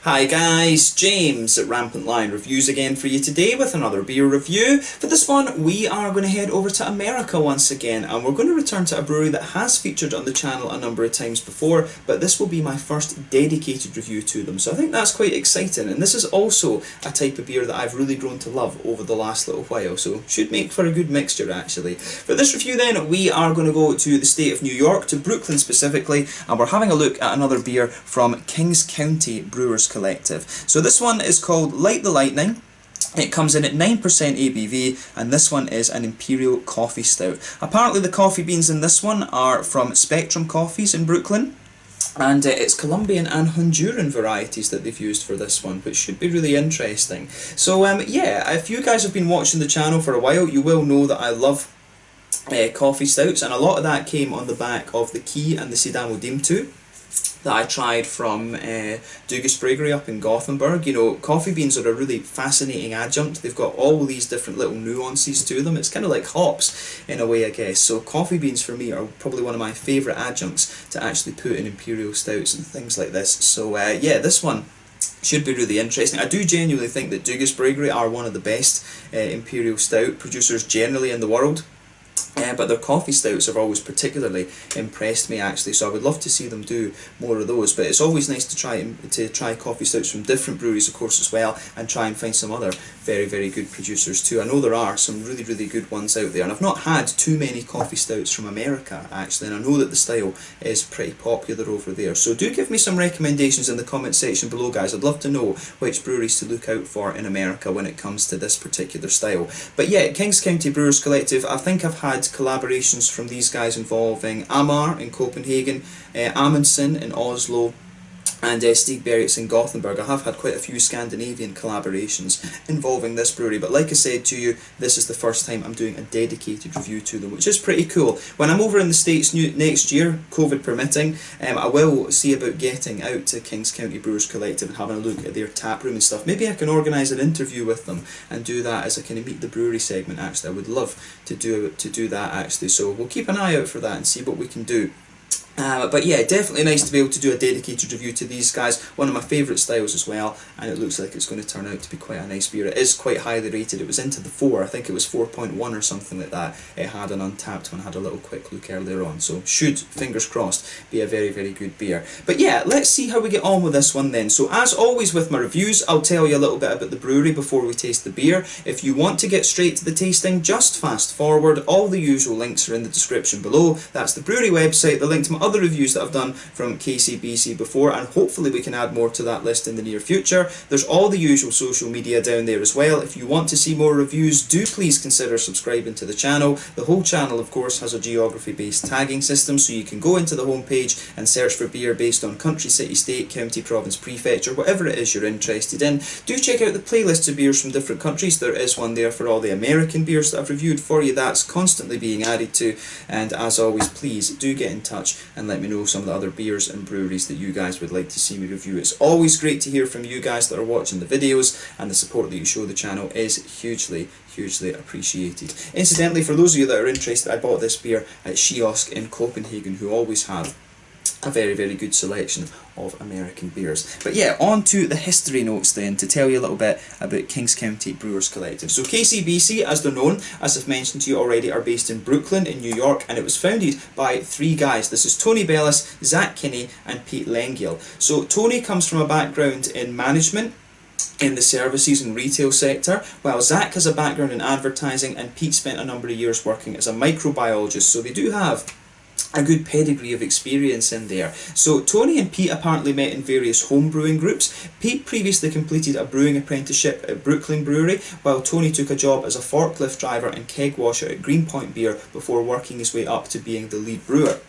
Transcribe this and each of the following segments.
Hi guys, James at RampantLionReviews again for you today with another beer review. For this one we are going to head over to America once again, and we're going to return to a brewery that has featured on the channel a number of times before, but this will be my first dedicated review to them, so I think that's quite exciting. And this is also a type of beer that I've really grown to love over the last little while, so should make for a good mixture actually. For this review then, we are going to go to the state of New York, to Brooklyn specifically, and we're having a look at another beer from Kings County Brewers Collective. So this one is called Light the Lightning. It comes in at 9% ABV, and this one is an Imperial coffee stout. Apparently the coffee beans in this one are from Spectrum Coffees in Brooklyn, and it's Colombian and Honduran varieties that they've used for this one, which should be really interesting. So yeah, if you guys have been watching the channel for a while, you will know that I love coffee stouts, and a lot of that came on the back of the Key and the Sidamo Dim 2 that I tried from Dugas Brewery up in Gothenburg. You know, coffee beans are a really fascinating adjunct. They've got all these different little nuances to them. It's kind of like hops in a way, I guess. So coffee beans for me are probably one of my favourite adjuncts to actually put in Imperial stouts and things like this. So yeah, this one should be really interesting. I do genuinely think that Dugas Brewery are one of the best Imperial stout producers generally in the world. But their coffee stouts have always particularly impressed me actually, so I would love to see them do more of those. But it's always nice to try coffee stouts from different breweries, of course, as well, and try and find some other very good producers too. I know there are some really good ones out there, and I've not had too many coffee stouts from America actually, and I know that the style is pretty popular over there. So do give me some recommendations in the comment section below, guys. I'd love to know which breweries to look out for in America when it comes to this particular style. But yeah, Kings County Brewers Collective, I think I've had collaborations from these guys involving Amar in Copenhagen, Amundsen in Oslo, and Stig Bergets in Gothenburg. I have had quite a few Scandinavian collaborations involving this brewery, but like I said to you, this is the first time I'm doing a dedicated review to them, which is pretty cool. When I'm over in the States next year, COVID permitting, I will see about getting out to Kings County Brewers Collective and having a look at their tap room and stuff. Maybe I can organise an interview with them and do that as a kind of meet the brewery segment actually. I would love to do that actually, so we'll keep an eye out for that and see what we can do. But yeah, definitely nice to be able to do a dedicated review to these guys. One of my favourite styles as well, and it looks like it's going to turn out to be quite a nice beer. It is quite highly rated. It was into the 4, I think it was 4.1 or something like that. It had an Untappd when I had a little quick look earlier on, so should, fingers crossed, be a very good beer. But yeah, let's see how we get on with this one then. So as always with my reviews, I'll tell you a little bit about the brewery before we taste the beer. If you want to get straight to the tasting, just fast forward. All the usual links are in the description below. That's the brewery website, the link to my other reviews that I've done from KCBC before, and hopefully we can add more to that list in the near future. There's all the usual social media down there as well. If you want to see more reviews, do please consider subscribing to the channel. The whole channel of course has a geography based tagging system, so you can go into the home page and search for beer based on country, city, state, county, province, prefecture, whatever it is you're interested in. Do check out the playlists of beers from different countries. There is one there for all the American beers that I've reviewed for you. That's constantly being added to, and as always, please do get in touch and let me know some of the other beers and breweries that you guys would like to see me review. It's always great to hear from you guys that are watching the videos, and the support that you show the channel is hugely appreciated. Incidentally, for those of you that are interested, I bought this beer at Kiosk in Copenhagen, who always have a very good selection of American beers. But yeah, on to the history notes then, to tell you a little bit about Kings County Brewers Collective. So KCBC, as they're known, as I've mentioned to you already, are based in Brooklyn in New York, and it was founded by 3 guys. This is Tony Bellis, Zach Kinney and Pete Lengyel. So Tony comes from a background in management in the services and retail sector, while Zach has a background in advertising, and Pete spent a number of years working as a microbiologist. So they do have a good pedigree of experience in there. So Tony and Pete apparently met in various home brewing groups. Pete previously completed a brewing apprenticeship at Brooklyn Brewery, while Tony took a job as a forklift driver and keg washer at Greenpoint Beer before working his way up to being the lead brewer.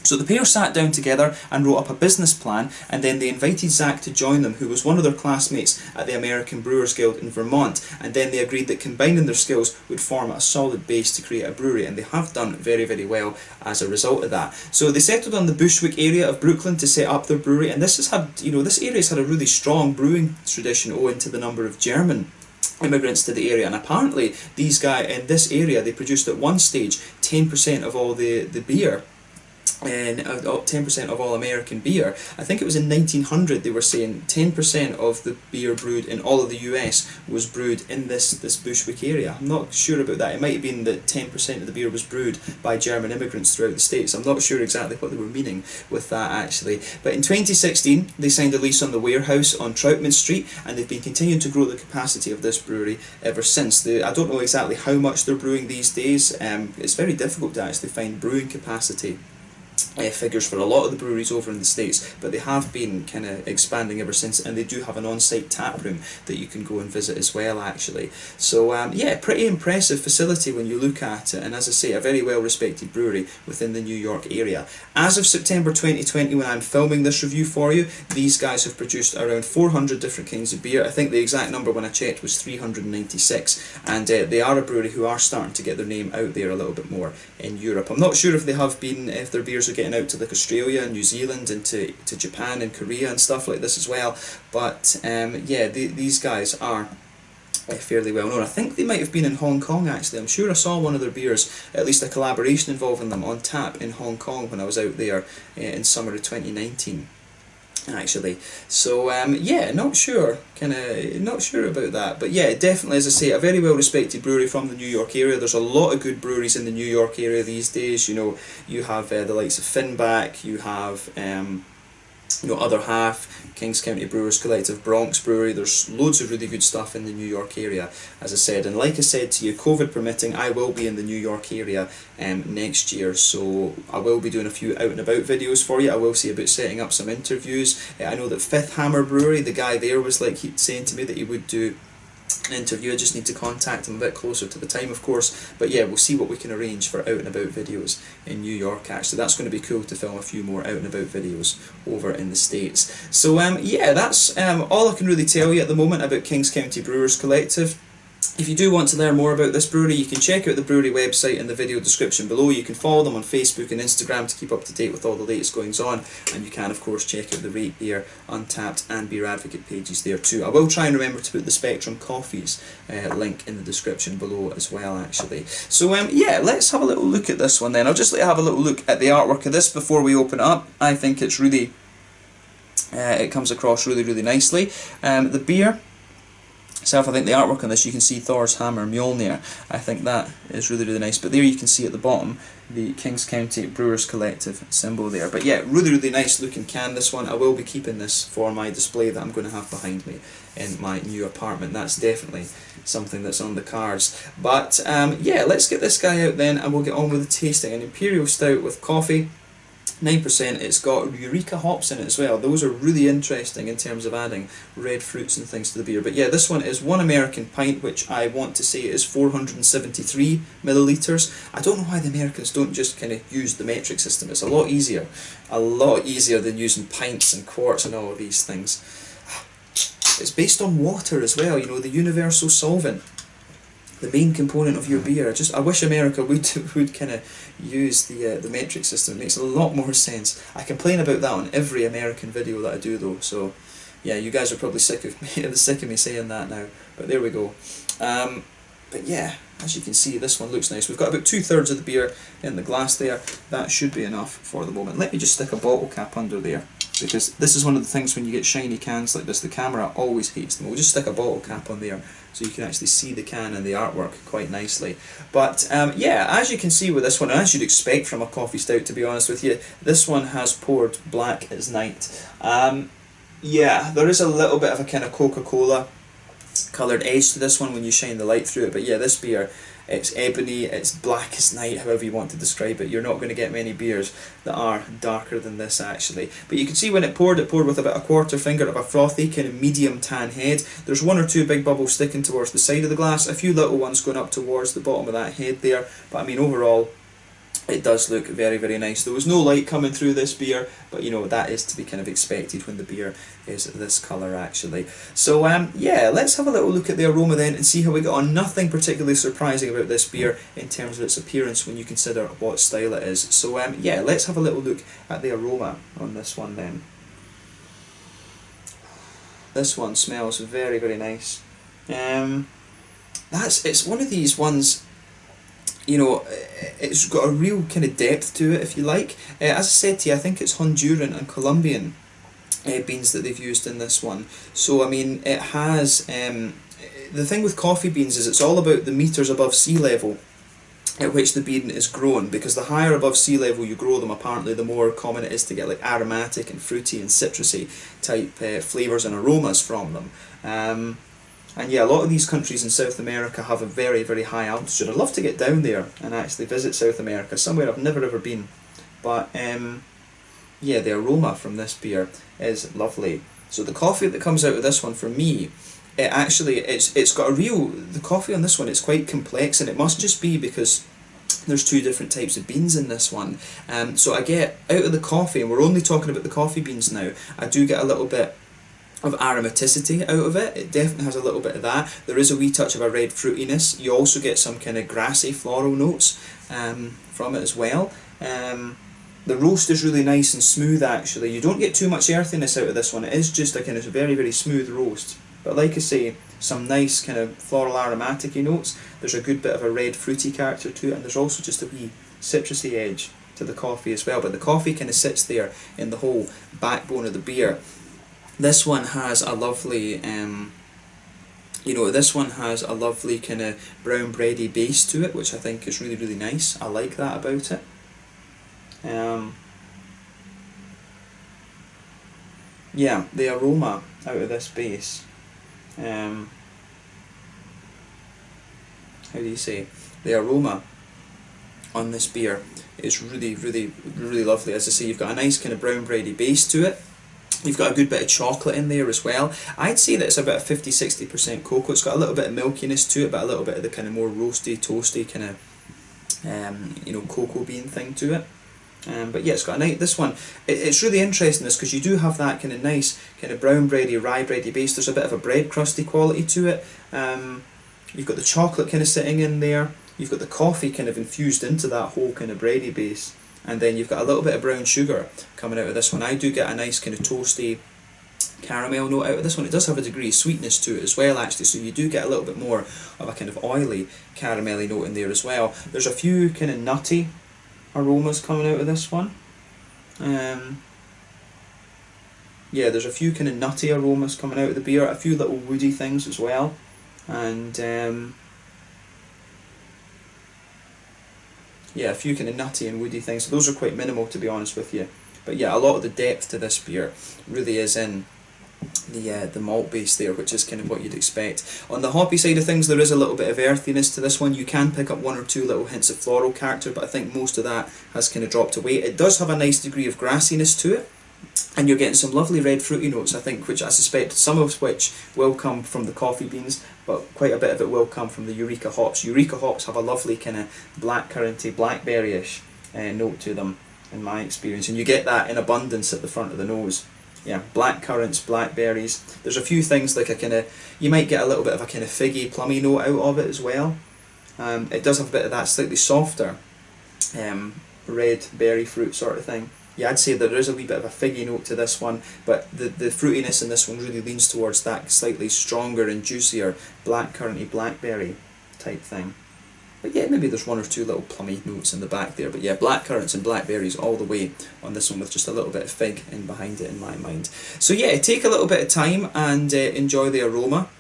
So the pair sat down together and wrote up a business plan, and then they invited Zach to join them, who was one of their classmates at the American Brewers Guild in Vermont, and then they agreed that combining their skills would form a solid base to create a brewery, and they have done very well as a result of that. So they settled on the Bushwick area of Brooklyn to set up their brewery, and this area's had a really strong brewing tradition owing to the number of German immigrants to the area, and apparently these guys in this area, they produced at one stage 10% of all the beer and 10% of all American beer. I think it was in 1900 they were saying 10% of the beer brewed in all of the US was brewed in this Bushwick area. I'm not sure about that. It might have been that 10% of the beer was brewed by German immigrants throughout the States. I'm not sure exactly what they were meaning with that actually. But in 2016 they signed a lease on the warehouse on Troutman Street, and they've been continuing to grow the capacity of this brewery ever since. I don't know exactly how much they're brewing these days. It's very difficult to actually find brewing capacity figures for a lot of the breweries over in the States, but they have been kind of expanding ever since, and they do have an on-site tap room that you can go and visit as well actually. So yeah, pretty impressive facility when you look at it, and as I say, a very well respected brewery within the New York area. As of September 2020, when I'm filming this review for you, these guys have produced around 400 different kinds of beer. I think the exact number when I checked was 396, and they are a brewery who are starting to get their name out there a little bit more in Europe. I'm not sure if they have been, if their beers are getting out to like Australia and New Zealand and to Japan and Korea and stuff like this as well, but yeah, these guys are fairly well known. I think they might have been in Hong Kong actually. I'm sure I saw one of their beers, at least a collaboration involving them, on tap in Hong Kong when I was out there in summer of 2019 actually. So yeah, not sure about that, but yeah, definitely, as I say, a very well respected brewery from the New York area. There's a lot of good breweries in the New York area these days. You know, you have the likes of Finback, you have you know, Other Half, Kings County Brewers Collective, Bronx Brewery. There's loads of really good stuff in the New York area, as I said. And like I said to you, COVID permitting, I will be in the New York area next year, so I will be doing a few out and about videos for you. I will see about setting up some interviews. I know that Fifth Hammer Brewery, the guy there was like saying to me that he would do an interview. I just need to contact him a bit closer to the time, of course, but yeah, we'll see what we can arrange for out and about videos in New York actually. That's going to be cool to film a few more out and about videos over in the States. So yeah, that's all I can really tell you at the moment about Kings County Brewers Collective. If you do want to learn more about this brewery, you can check out the brewery website in the video description below. You can follow them on Facebook and Instagram to keep up to date with all the latest goings on, and you can of course check out the Rate Beer, Untappd and Beer Advocate pages there too. I will try and remember to put the Spectrum Coffees link in the description below as well actually. So yeah, let's have a little look at this one then. I'll just let you have a little look at the artwork of this before we open it up. I think it's really, it comes across really, really nicely. The beer itself, I think the artwork on this, you can see Thor's Hammer Mjolnir. I think that is really, really nice. But there you can see at the bottom the Kings County Brewers Collective symbol there. But yeah, really, really nice looking can, this one. I will be keeping this for my display that I'm going to have behind me in my new apartment. That's definitely something that's on the cards. But yeah, let's get this guy out then and we'll get on with the tasting. An Imperial Stout with coffee. 9%, it's got Eureka hops in it as well. Those are really interesting in terms of adding red fruits and things to the beer. But yeah, this one is 1 American pint, which I want to say is 473 millilitres. I don't know why the Americans don't just kind of use the metric system. It's a lot easier than using pints and quarts and all of these things. It's based on water as well, you know, the universal solvent, the main component of your beer. I wish America would kind of use the metric system. It makes a lot more sense. I complain about that on every American video that I do though, so yeah, you guys are probably sick of me saying that now, but there we go. But yeah, as you can see, this one looks nice. We've got about 2/3 of the beer in the glass there. That should be enough for the moment. Let me just stick a bottle cap under there, because this is one of the things when you get shiny cans like this, the camera always hates them. We'll just stick a bottle cap on there so you can actually see the can and the artwork quite nicely. But yeah, as you can see with this one, and as you'd expect from a coffee stout to be honest with you, this one has poured black as night. Yeah, there is a little bit of a kind of Coca-Cola coloured edge to this one when you shine the light through it, but yeah, this beer, it's ebony, it's black as night, however you want to describe it. You're not going to get many beers that are darker than this actually. But you can see when it poured with about a 1/4 finger of a frothy kind of medium tan head. There's 1 or 2 big bubbles sticking towards the side of the glass, a few little ones going up towards the bottom of that head there, but I mean overall it does look very, very nice. There was no light coming through this beer, but you know, that is to be kind of expected when the beer is this colour actually. So yeah, let's have a little look at the aroma then and see how we got on. Nothing particularly surprising about this beer in terms of its appearance when you consider what style it is. So yeah, let's have a little look at the aroma on this one then. This one smells very, very nice. It's one of these ones, you know, it's got a real kind of depth to it, if you like. As I said to you, I think it's Honduran and Colombian beans that they've used in this one. So I mean, it has the thing with coffee beans is it's all about the meters above sea level at which the bean is grown, because the higher above sea level you grow them, apparently the more common it is to get like aromatic and fruity and citrusy type flavours and aromas from them. And yeah, a lot of these countries in South America have a very, very high altitude. I'd love to get down there and actually visit South America, somewhere I've never ever been. But yeah, the aroma from this beer is lovely. So the coffee that comes out of this one for me, it's got a real, the coffee on this one, it's quite complex, and it must just be because there's two different types of beans in this one. So I get out of the coffee, and we're only talking about the coffee beans now, I do get a little bit of aromaticity out of it. It definitely has a little bit of that. There is a wee touch of a red fruitiness. You also get some kind of grassy floral notes from it as well. The roast is really nice and smooth actually. You don't get too much earthiness out of this one. It is just a kind of very, very smooth roast. But like I say, some nice kind of floral aromatic-y notes. There's a good bit of a red fruity character to it, and there's also just a wee citrusy edge to the coffee as well. But the coffee kind of sits there in the whole backbone of the beer. This one has a lovely, this one has a lovely kind of brown bready base to it, which I think is really, really nice. I like that about it. Yeah, the aroma out of this base. How do you say? The aroma on this beer is really, really, really lovely. As I say, you've got a nice kind of brown bready base to it. You've got a good bit of chocolate in there as well. I'd say that it's about 50-60% cocoa. It's got a little bit of milkiness to it, but a little bit of the kind of more roasty, toasty kind of, cocoa bean thing to it. But yeah, it's got a nice, this one, it's really interesting this, because you do have that kind of nice kind of brown bready, rye bready base. There's a bit of a bread crusty quality to it. You've got the chocolate kind of sitting in there. You've got the coffee kind of infused into that whole kind of bready base. And then you've got a little bit of brown sugar coming out of this one. I do get a nice kind of toasty caramel note out of this one. It does have a degree of sweetness to it as well actually, so you do get a little bit more of a kind of oily caramelly note in there as well. There's a few kind of nutty aromas coming out of this one. Yeah, there's a few kind of nutty aromas coming out of the beer, a few little woody things as well. And yeah, a few kind of nutty and woody things. So those are quite minimal, to be honest with you. But yeah, a lot of the depth to this beer really is in the malt base there, which is kind of what you'd expect. On the hoppy side of things, there is a little bit of earthiness to this one. You can pick up one or two little hints of floral character, but I think most of that has kind of dropped away. It does have a nice degree of grassiness to it, and you're getting some lovely red fruity notes, I think, which I suspect some of which will come from the coffee beans, but quite a bit of it will come from the Eureka hops. Eureka hops have a lovely kind of blackcurranty, blackberry-ish note to them, in my experience, and you get that in abundance at the front of the nose. Yeah, black currants, blackberries. There's a few things like a kind of, you might get a little bit of a kind of figgy, plummy note out of it as well. It does have a bit of that slightly softer red berry fruit sort of thing. Yeah, I'd say that there is a wee bit of a figgy note to this one, but the fruitiness in this one really leans towards that slightly stronger and juicier blackcurranty, blackberry type thing. But yeah, maybe there's one or two little plummy notes in the back there. But yeah, blackcurrants and blackberries all the way on this one, with just a little bit of fig in behind it in my mind. So yeah, take a little bit of time and enjoy the aroma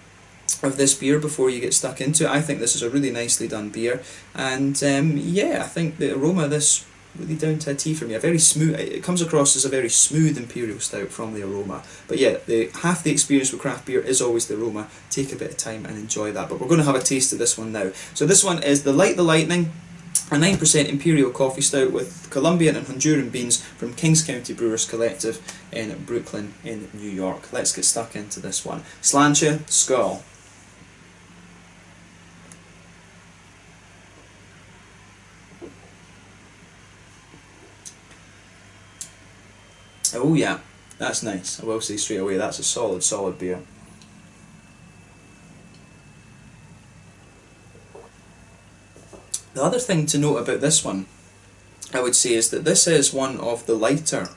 of this beer before you get stuck into it. I think this is a really nicely done beer, and yeah, I think the aroma of this really down to a T for me. A very smooth, it comes across as a very smooth Imperial Stout from the aroma. But yeah, half the experience with craft beer is always the aroma. Take a bit of time and enjoy that. But we're going to have a taste of this one now. So this one is the Light the Lightning, a 9% Imperial Coffee Stout with Colombian and Honduran beans from Kings County Brewers Collective in Brooklyn in New York. Let's get stuck into this one. Sláinte, skål. Oh yeah, that's nice. I will say straight away, that's a solid beer. The other thing to note about this one, I would say, is that this is one of the lighter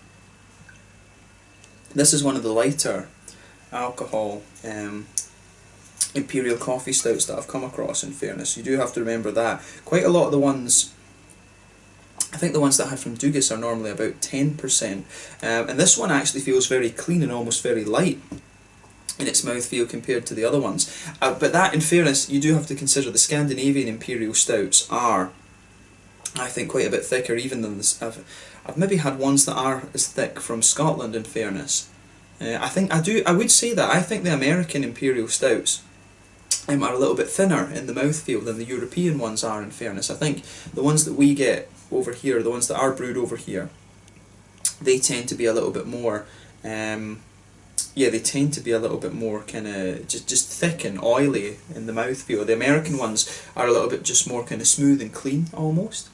alcohol Imperial coffee stouts that I've come across, in fairness. You do have to remember that. Quite a lot of the ones, I think the ones that I had from Dugas are normally about 10%, and this one actually feels very clean and almost very light in its mouthfeel compared to the other ones. But that, in fairness, you do have to consider the Scandinavian Imperial stouts are, I think, quite a bit thicker even than this. I've maybe had ones that are as thick from Scotland, in fairness. I would say that I think the American Imperial stouts are a little bit thinner in the mouthfeel than the European ones are, in fairness. I think the ones that we get over here, the ones that are brewed over here, they tend to be a little bit more, they tend to be a little bit more kind of just thick and oily in the mouthfeel. The American ones are a little bit just more kind of smooth and clean, almost.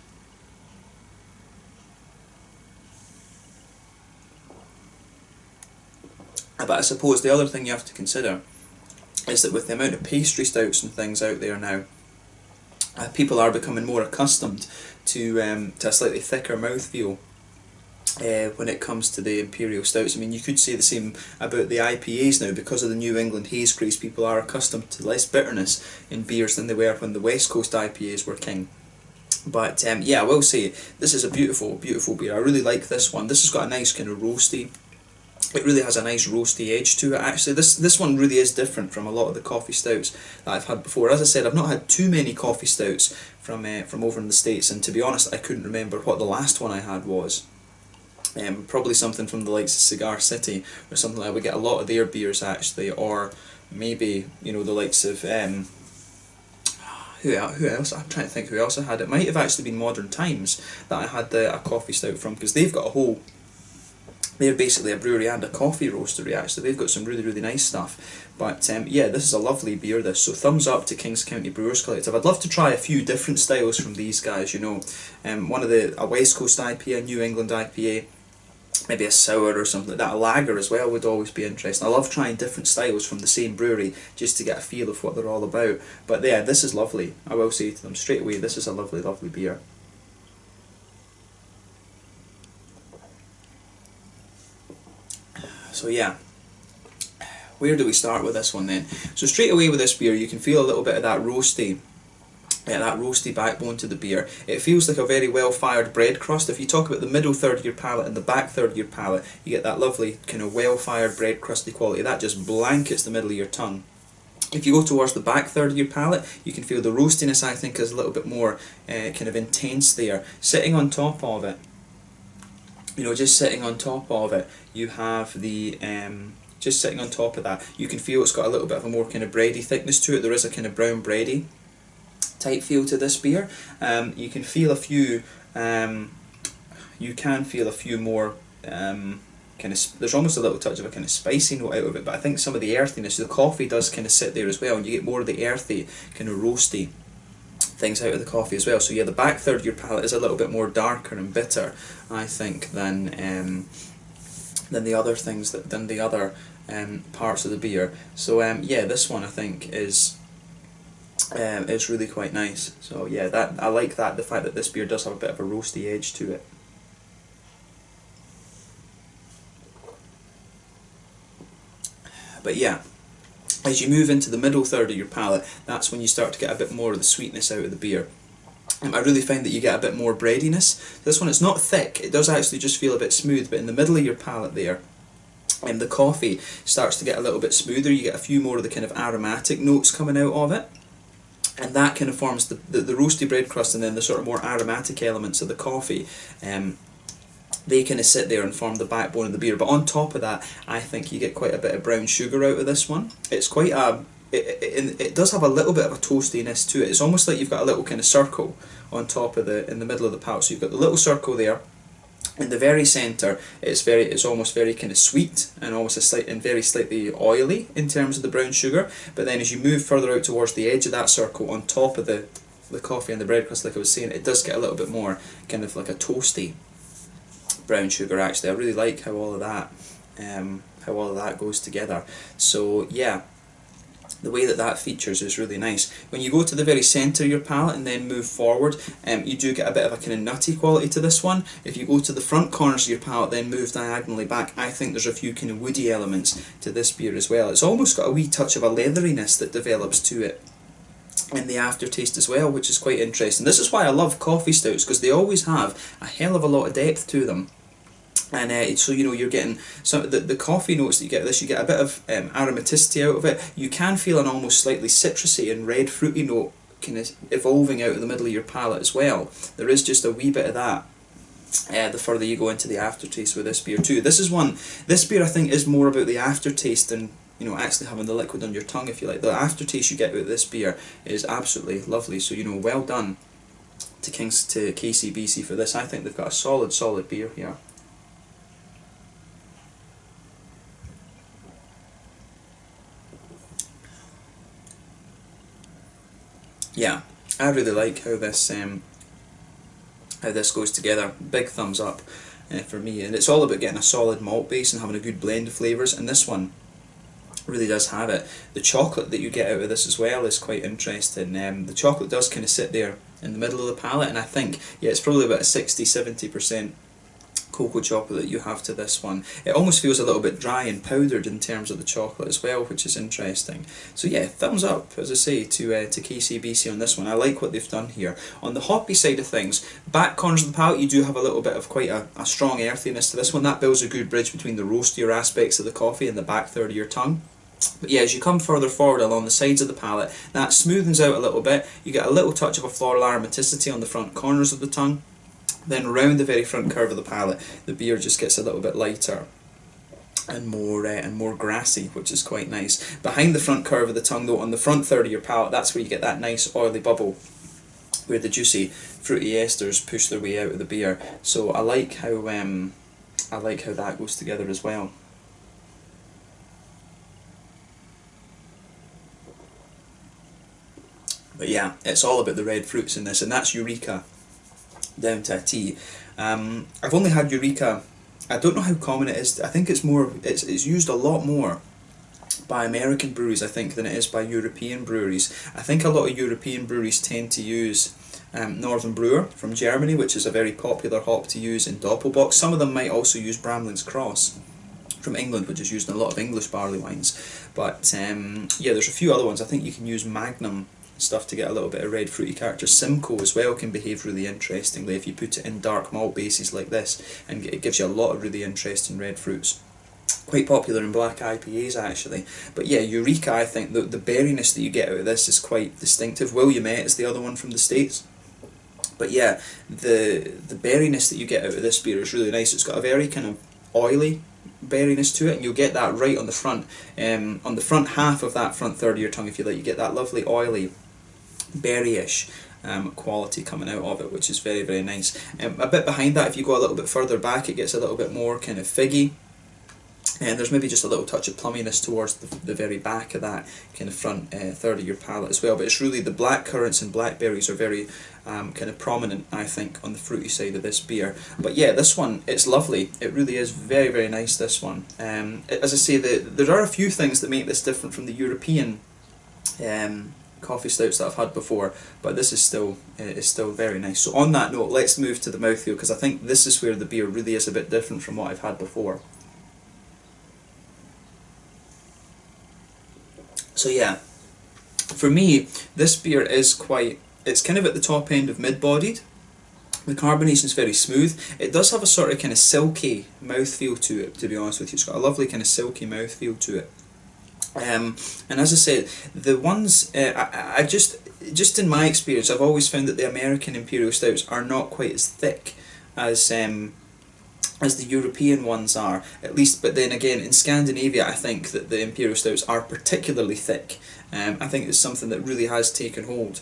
But I suppose the other thing you have to consider is that with the amount of pastry stouts and things out there now, people are becoming more accustomed to a slightly thicker mouthfeel when it comes to the Imperial stouts. I mean, you could say the same about the IPAs now. Because of the New England haze craze, people are accustomed to less bitterness in beers than they were when the West Coast IPAs were king. But yeah, I will say, this is a beautiful, beautiful beer. I really like this one. This has got a nice kind of roasty, it really has a nice roasty edge to it. Actually, this one really is different from a lot of the coffee stouts that I've had before. As I said, I've not had too many coffee stouts from over in the States, and to be honest, I couldn't remember what the last one I had was. Probably something from the likes of Cigar City or something like that. We get a lot of their beers actually, or maybe, you know, the likes of who else? I'm trying to think who else I had. It might have actually been Modern Times that I had a coffee stout from, because they've got a whole. They're basically a brewery and a coffee roastery, actually. They've got some really, really nice stuff. But yeah, this is a lovely beer, this. So thumbs up to Kings County Brewers Collective. I'd love to try a few different styles from these guys, you know. One of a West Coast IPA, a New England IPA, maybe a sour or something like that. A lager as well would always be interesting. I love trying different styles from the same brewery just to get a feel of what they're all about. But yeah, this is lovely. I will say to them straight away, this is a lovely, lovely beer. So yeah, where do we start with this one then? So straight away with this beer, you can feel a little bit of that roasty backbone to the beer. It feels like a very well fired bread crust. If you talk about the middle third of your palate and the back third of your palate, you get that lovely kind of well fired bread crusty quality. That just blankets the middle of your tongue. If you go towards the back third of your palate, you can feel the roastiness, I think, is a little bit more kind of intense there. Sitting on top of it, you know, just sitting on top of it, you have the, just sitting on top of that, you can feel it's got a little bit of a more kind of bready thickness to it. There is a kind of brown bready type feel to this beer. You can feel a few, more, kind of, there's almost a little touch of a kind of spicy note out of it, but I think some of the earthiness, the coffee does kind of sit there as well, and you get more of the earthy, kind of roasty things out of the coffee as well. So yeah, the back third of your palate is a little bit more darker and bitter, I think, than the other things than the other parts of the beer. So yeah, this one I think is really quite nice. So yeah, that I like that, the fact that this beer does have a bit of a roasty edge to it. But yeah, as you move into the middle third of your palate, that's when you start to get a bit more of the sweetness out of the beer. I really find that you get a bit more breadiness. This one, it's not thick, it does actually just feel a bit smooth, but in the middle of your palate there, the coffee starts to get a little bit smoother. You get a few more of the kind of aromatic notes coming out of it, and that kind of forms the roasty bread crust, and then the sort of more aromatic elements of the coffee. They kind of sit there and form the backbone of the beer. But on top of that, I think you get quite a bit of brown sugar out of this one. It's quite it does have a little bit of a toastiness to it. It's almost like you've got a little kind of circle on top of in the middle of the palate. So you've got the little circle there. In the very centre, it's almost very kind of sweet and almost very slightly oily in terms of the brown sugar. But then as you move further out towards the edge of that circle, on top of the coffee and the bread crust, like I was saying, it does get a little bit more kind of like a toasty brown sugar. Actually, I really like how all of that goes together. So yeah, the way that that features is really nice. When you go to the very centre of your palate and then move forward, you do get a bit of a kind of nutty quality to this one. If you go to the front corners of your palate, then move diagonally back, I think there's a few kind of woody elements to this beer as well. It's almost got a wee touch of a leatheriness that develops to it in the aftertaste as well, which is quite interesting. This is why I love coffee stouts, because they always have a hell of a lot of depth to them. And so, you know, you're getting some the coffee notes that you get with this. You get a bit of aromaticity out of it. You can feel an almost slightly citrusy and red fruity note kind of evolving out of the middle of your palate as well. There is just a wee bit of that the further you go into the aftertaste with this beer too. This beer I think is more about the aftertaste than, you know, actually having the liquid on your tongue, if you like. The aftertaste you get with this beer is absolutely lovely. So, you know, well done to KCBC for this. I think they've got a solid beer here. Yeah, I really like how this goes together. Big thumbs up for me. And it's all about getting a solid malt base and having a good blend of flavours, and this one really does have it. The chocolate that you get out of this as well is quite interesting. The chocolate does kind of sit there in the middle of the palate, and I think, yeah, it's probably about a 60-70% cocoa chocolate that you have to this one. It almost feels a little bit dry and powdered in terms of the chocolate as well, which is interesting. So yeah, thumbs up, as I say, to KCBC on this one. I like what they've done here. On the hoppy side of things, back corners of the palate, you do have a little bit of quite a strong earthiness to this one. That builds a good bridge between the roastier aspects of the coffee and the back third of your tongue. But yeah, as you come further forward along the sides of the palate, that smoothens out a little bit. You get a little touch of a floral aromaticity on the front corners of the tongue. Then round the very front curve of the palate, the beer just gets a little bit lighter and more grassy, which is quite nice. Behind the front curve of the tongue, though, on the front third of your palate, that's where you get that nice oily bubble, where the juicy fruity esters push their way out of the beer. So I like how that goes together as well. But yeah, it's all about the red fruits in this, and that's Eureka down to a T. I've only had Eureka. I don't know how common it is. I think it's used a lot more by American breweries, I think, than it is by European breweries. I think a lot of European breweries tend to use Northern Brewer from Germany, which is a very popular hop to use in Doppelbock. Some of them might also use Bramling's Cross from England, which is used in a lot of English barley wines. But yeah, there's a few other ones. I think you can use Magnum stuff to get a little bit of red fruity character. Simcoe as well can behave really interestingly if you put it in dark malt bases like this, and it gives you a lot of really interesting red fruits. Quite popular in black IPAs actually. But yeah, Eureka, I think the berryness that you get out of this is quite distinctive. Williamette is the other one from the States. But yeah, the berryness that you get out of this beer is really nice. It's got a very kind of oily berryness to it, and you'll get that right on the front half of that front third of your tongue, if you like. You get that lovely oily berryish quality coming out of it, which is very, very nice. A bit behind that, if you go a little bit further back, it gets a little bit more kind of figgy, and there's maybe just a little touch of plumminess towards the very back of that kind of front third of your palate as well. But it's really the black currants and blackberries are very kind of prominent, I think, on the fruity side of this beer. But yeah, this one, it's lovely. It really is very, very nice, this one. As I say, there are a few things that make this different from the European coffee stouts that I've had before, but this is still very nice. So on that note, let's move to the mouthfeel, because I think this is where the beer really is a bit different from what I've had before. So yeah, for me, this beer is it's kind of at the top end of mid-bodied. The carbonation is very smooth. It does have a sort of kind of silky mouthfeel to it, to be honest with you. It's got a lovely kind of silky mouthfeel to it. And as I said, the ones, I just in my experience, I've always found that the American Imperial Stouts are not quite as thick as the European ones are, at least. But then again, in Scandinavia, I think that the Imperial Stouts are particularly thick. I think it's something that really has taken hold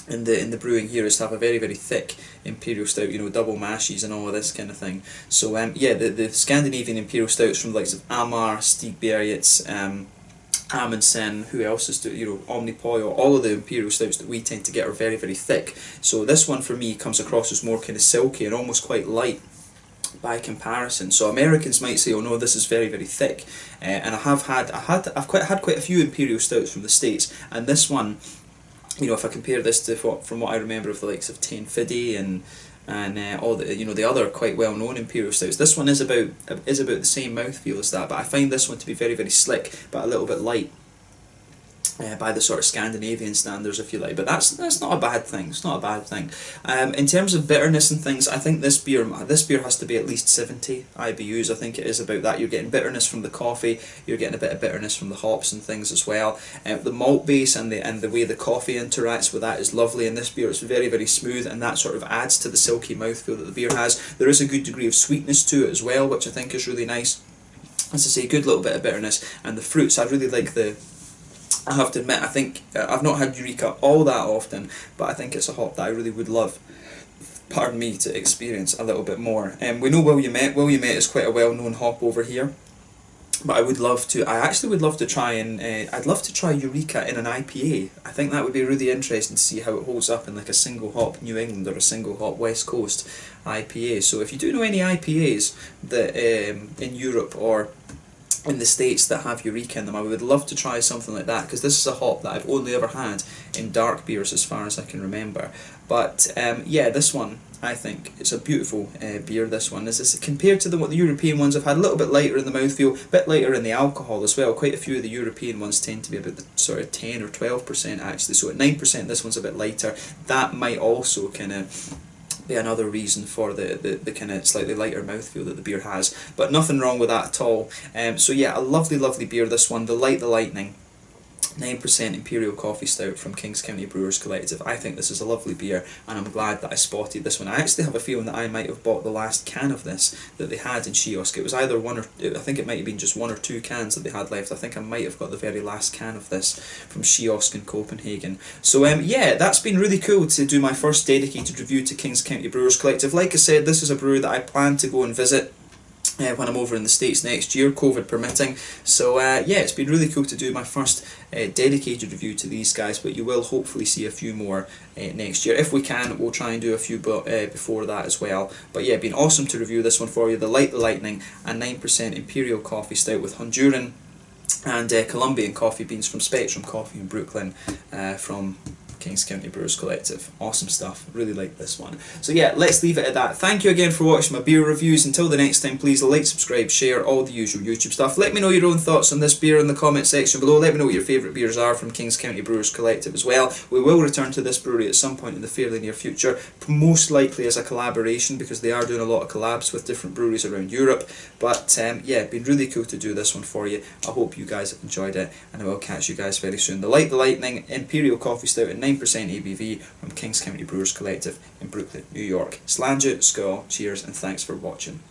in the brewing here, is to have a very, very thick Imperial Stout, you know, double mashes and all of this kind of thing. So yeah, the Scandinavian Imperial Stouts from the likes of Amar, Stigbergets, Amundsen, who else is, you know, Omnipollo, all of the Imperial Stouts that we tend to get are very, very thick. So this one for me comes across as more kind of silky and almost quite light by comparison. So Americans might say, "Oh no, this is very, very thick," and I've had quite a few Imperial Stouts from the States, and this one, you know, if I compare this to from what I remember of the likes of 1050 and all the, you know, the other quite well known Imperial Stouts, this one is about the same mouthfeel as that, but I find this one to be very, very slick, but a little bit light. By the sort of Scandinavian standards, if you like, but that's not a bad thing. It's not a bad thing. In terms of bitterness and things, I think this beer has to be at least 70 IBUs. I think it is about that. You're getting bitterness from the coffee. You're getting a bit of bitterness from the hops and things as well. The malt base and the way the coffee interacts with that is lovely. In this beer, it's very, very smooth, and that sort of adds to the silky mouthfeel that the beer has. There is a good degree of sweetness to it as well, which I think is really nice. As I say, good little bit of bitterness, and the fruits. I really like I have to admit, I think I've not had Eureka all that often, but I think it's a hop that I really would love, pardon me, to experience a little bit more. We know Williamette. Williamette is quite a well-known hop over here, but I actually would love to try I'd love to try Eureka in an IPA. I think that would be really interesting to see how it holds up in like a single hop New England or a single hop West Coast IPA. So if you do know any IPAs that in Europe or in the States that have Eureka in them, I would love to try something like that, because this is a hop that I've only ever had in dark beers as far as I can remember. But yeah, this one, I think it's a beautiful beer. This one is compared to what the European ones have had, a little bit lighter in the mouthfeel, a bit lighter in the alcohol as well. Quite a few of the European ones tend to be about the sort of 10 or 12% actually, so at 9% this one's a bit lighter. That might also kind of be another reason for the kind of slightly lighter mouthfeel that the beer has, but nothing wrong with that at all. So yeah, a lovely, lovely beer, this one, the Lightning. 9% Imperial Coffee Stout from Kings County Brewers Collective. I think this is a lovely beer, and I'm glad that I spotted this one. I actually have a feeling that I might have bought the last can of this that they had in Kiosk. It was either one or, I think it might have been just 1 or 2 cans that they had left. I think I might have got the very last can of this from Kiosk in Copenhagen. So yeah, that's been really cool to do my first dedicated review to Kings County Brewers Collective. Like I said, this is a brewery that I plan to go and visit when I'm over in the States next year, COVID permitting. So yeah, it's been really cool to do my first dedicated review to these guys, but you will hopefully see a few more next year. If we can, we'll try and do a few before that as well. But yeah, been awesome to review this one for you. The Lightning, a 9% Imperial Coffee Stout with Honduran and Colombian coffee beans from Spectrum Coffee in Brooklyn from Kings County Brewers Collective. Awesome stuff. Really like this one. So yeah, let's leave it at that. Thank you again for watching my beer reviews. Until the next time, please like, subscribe, share, all the usual YouTube stuff. Let me know your own thoughts on this beer in the comment section below. Let me know what your favourite beers are from Kings County Brewers Collective as well. We will return to this brewery at some point in the fairly near future, most likely as a collaboration, because they are doing a lot of collabs with different breweries around Europe. But yeah, been really cool to do this one for you. I hope you guys enjoyed it, and I will catch you guys very soon. The Lightning Imperial Coffee Stout at 9% ABV from Kings County Brewers Collective in Brooklyn, New York. Slàinte, skål, cheers, and thanks for watching.